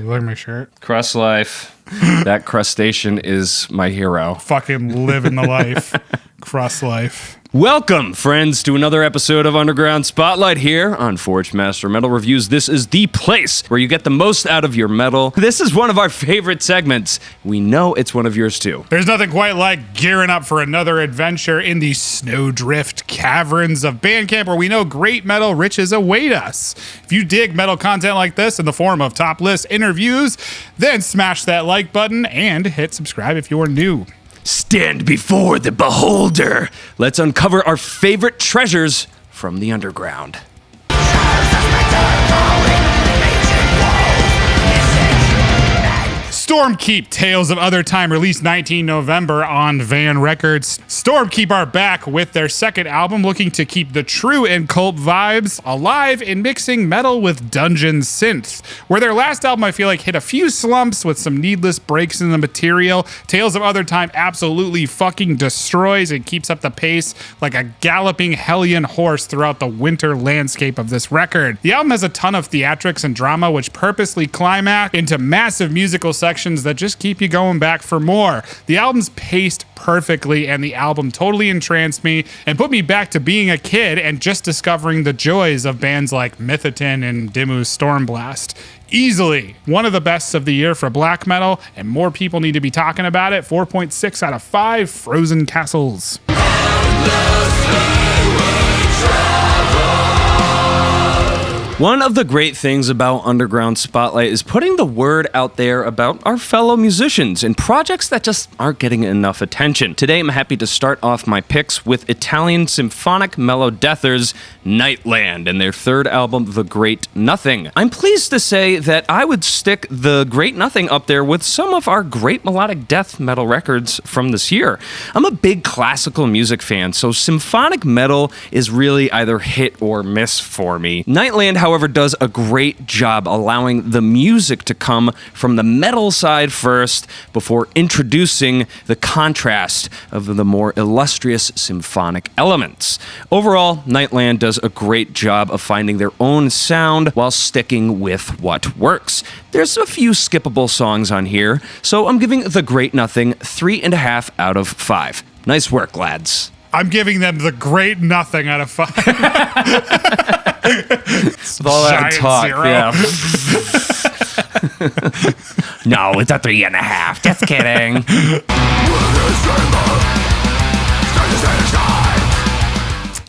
look at my shirt. Crust life. That crustacean is my hero. Fucking living the life. Crust life. Welcome, friends, to another episode of Underground Spotlight here on Forgemaster Metal Reviews. This is the place where you get the most out of your metal. This is one of our favorite segments. We know it's one of yours too. There's nothing quite like gearing up for another adventure in the snowdrift caverns of Bandcamp, where we know great metal riches await us. If you dig metal content like this in the form of top list interviews, then smash that like button and hit subscribe if you're new. Stand before the beholder. Let's uncover our favorite treasures from the underground. Stormkeep, Tales of Othertime, released 19 November on Van Records. Stormkeep are back with their second album, looking to keep the true and cult vibes alive in mixing metal with dungeon synth. Where their last album, I feel like, hit a few slumps with some needless breaks in the material, Tales of Othertime absolutely fucking destroys and keeps up the pace like a galloping Hellion horse throughout the winter landscape of this record. The album has a ton of theatrics and drama, which purposely climax into massive musical sections that just keep you going back for more. The album's paced perfectly, and the album totally entranced me and put me back to being a kid and just discovering the joys of bands like Mythotin and Dimmu's Stormblast. Easily one of the bests of the year for black metal, and more people need to be talking about it. 4.6 out of 5 Frozen Castles. One of the great things about Underground Spotlight is putting the word out there about our fellow musicians and projects that just aren't getting enough attention. Today, I'm happy to start off my picks with Italian symphonic melodethers Nightland and their third album, The Great Nothing. I'm pleased to say that I would stick The Great Nothing up there with some of our great melodic death metal records from this year. I'm a big classical music fan, so symphonic metal is really either hit or miss for me. Nightland, however, does a great job allowing the music to come from the metal side first before introducing the contrast of the more illustrious symphonic elements. Overall, Nightland does a great job of finding their own sound while sticking with what works. There's a few skippable songs on here, so I'm giving The Great Nothing 3.5 out of 5. Nice work, lads. I'm giving them The Great Nothing out of 5. With all that talk, zero. yeah. No, it's a 3.5. Just kidding.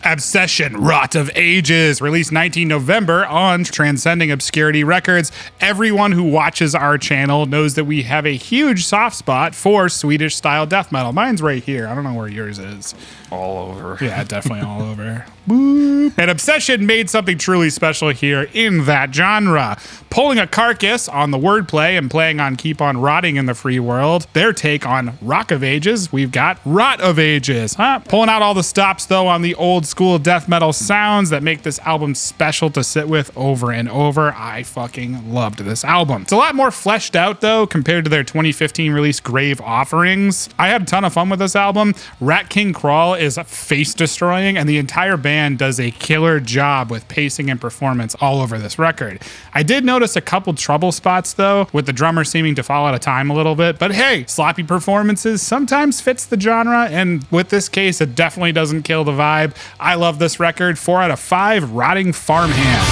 Abscession, Rot of Ages, released 19 November on Transcending Obscurity Records. Everyone who watches our channel knows that we have a huge soft spot for Swedish-style death metal. Mine's right here. I don't know where yours is. All over. Yeah, definitely all over. Boop. And Abscession made something truly special here in that genre. Pulling a carcass on the wordplay and playing on Keep On Rotting in the Free World. Their take on Rock of Ages, we've got Rot of Ages. Pulling out all the stops, though, on the old school death metal sounds that make this album special to sit with over and over. I fucking loved this album. It's a lot more fleshed out, though, compared to their 2015 release Grave Offerings. I had a ton of fun with this album. Rat King Crawl is face-destroying, and the entire band does a killer job with pacing and performance all over this record. I did notice a couple trouble spots, though, with the drummer seeming to fall out of time a little bit, but hey, sloppy performances sometimes fits the genre, and with this case, it definitely doesn't kill the vibe. I love this record. 4 out of 5 Rotting Farmhands.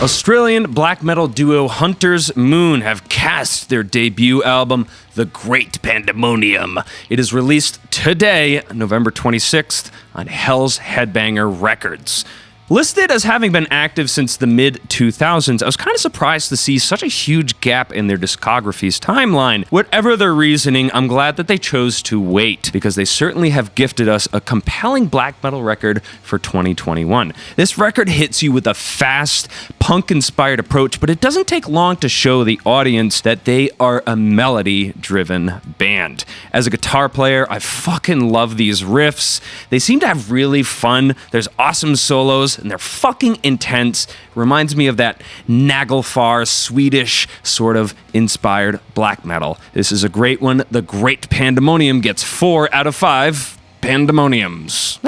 Australian black metal duo Hunter's Moon have cast their debut album, The Great Pandemonium. It is released today, November 26th, on Hell's Headbanger Records. Listed as having been active since the mid-2000s, I was kind of surprised to see such a huge gap in their discography's timeline. Whatever their reasoning, I'm glad that they chose to wait, because they certainly have gifted us a compelling black metal record for 2021. This record hits you with a fast, punk-inspired approach, but it doesn't take long to show the audience that they are a melody-driven band. As a guitar player, I fucking love these riffs. They seem to have really fun. There's awesome solos, and they're fucking intense. Reminds me of that Nagelfar Swedish sort of inspired black metal. This is a great one. The Great Pandemonium gets 4 out of 5 Pandemoniums.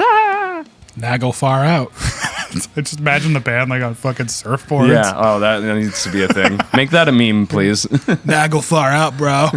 Nagelfar out. I just imagine the band like on fucking surfboards. Yeah, oh, that needs to be a thing. Make that a meme, please. Nah, go far out, bro.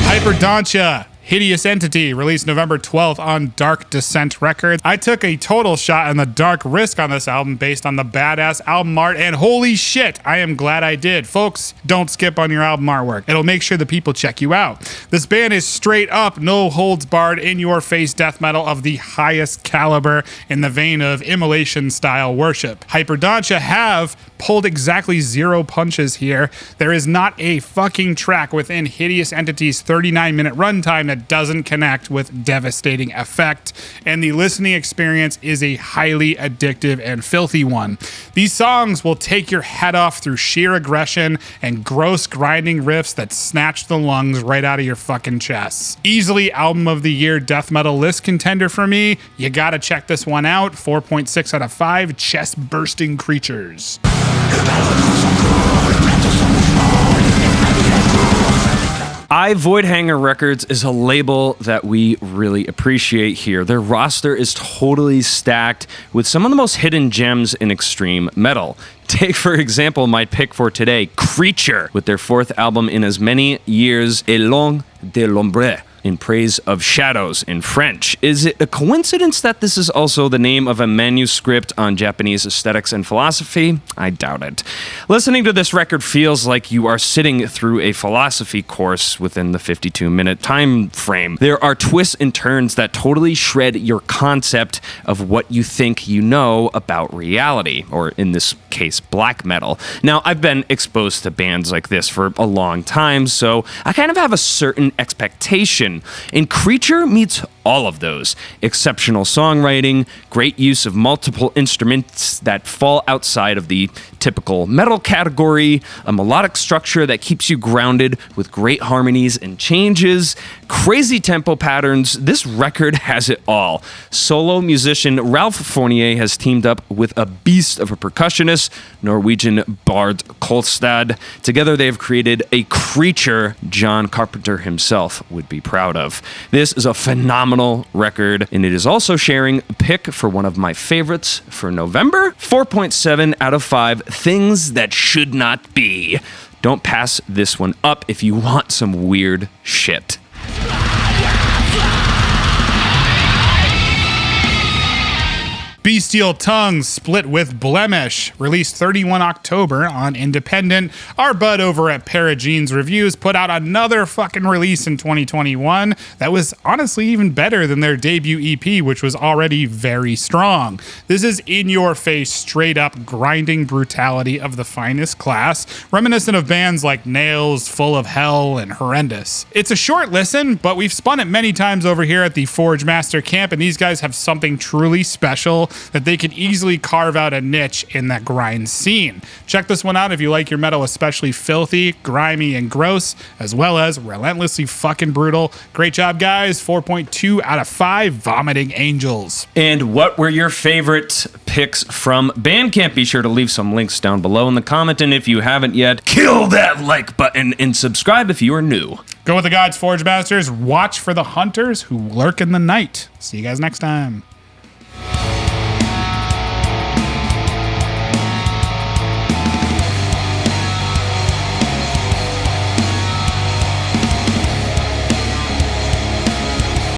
Hyperdontia, Hideous Entity, released November 12th on Dark Descent Records. I took a total shot in the dark risk on this album based on the badass album art, and holy shit, I am glad I did. Folks, don't skip on your album artwork. It'll make sure the people check you out. This band is straight up, no holds barred, in-your-face death metal of the highest caliber in the vein of immolation-style worship. Hyperdontia have pulled exactly 0 punches here. There is not a fucking track within Hideous Entity's 39-minute runtime that doesn't connect with devastating effect, and the listening experience is a highly addictive and filthy one. These songs will take your head off through sheer aggression and gross grinding riffs that snatch the lungs right out of your fucking chests. Easily album of the year death metal list contender for me. You gotta check this one out. 4.6 out of 5 chest bursting creatures. Voidhanger Records is a label that we really appreciate here. Their roster is totally stacked with some of the most hidden gems in extreme metal. Take, for example, my pick for today, Creature, with their 4th album in as many years, Eloge de l'Ombre, in praise of shadows in French. Is it a coincidence that this is also the name of a manuscript on Japanese aesthetics and philosophy? I doubt it. Listening to this record feels like you are sitting through a philosophy course within the 52-minute time frame. There are twists and turns that totally shred your concept of what you think you know about reality, or in this case, black metal. Now, I've been exposed to bands like this for a long time, so I kind of have a certain expectation. And Creature meets all of those. Exceptional songwriting, great use of multiple instruments that fall outside of the typical metal category, a melodic structure that keeps you grounded with great harmonies and changes, crazy tempo patterns. This record has it all. Solo musician Ralph Fournier has teamed up with a beast of a percussionist, Norwegian Bard Kolstad. Together they have created a creature John Carpenter himself would be proud of. This is a phenomenal record, and it is also sharing a pick for one of my favorites for November. 4.7 out of 5 things that should not be. Don't pass this one up if you want some weird shit. Bestial Tongues split with Blemish, released 31 October on Independent. Our bud over at Paragene's Reviews put out another fucking release in 2021 that was honestly even better than their debut EP, which was already very strong. This is in-your-face, straight-up grinding brutality of the finest class, reminiscent of bands like Nails, Full of Hell, and Horrendous. It's a short listen, but we've spun it many times over here at the Forgemaster camp, and these guys have something truly special that they could easily carve out a niche in that grind scene. Check this one out if you like your metal especially filthy, grimy, and gross, as well as relentlessly fucking brutal. Great job, guys. 4.2 out of 5 Vomiting Angels. And what were your favorite picks from Bandcamp? Be sure to leave some links down below in the comment, and if you haven't yet, kill that like button and subscribe if you are new. Go with the gods, Forgemasters. Watch for the hunters who lurk in the night. See you guys next time.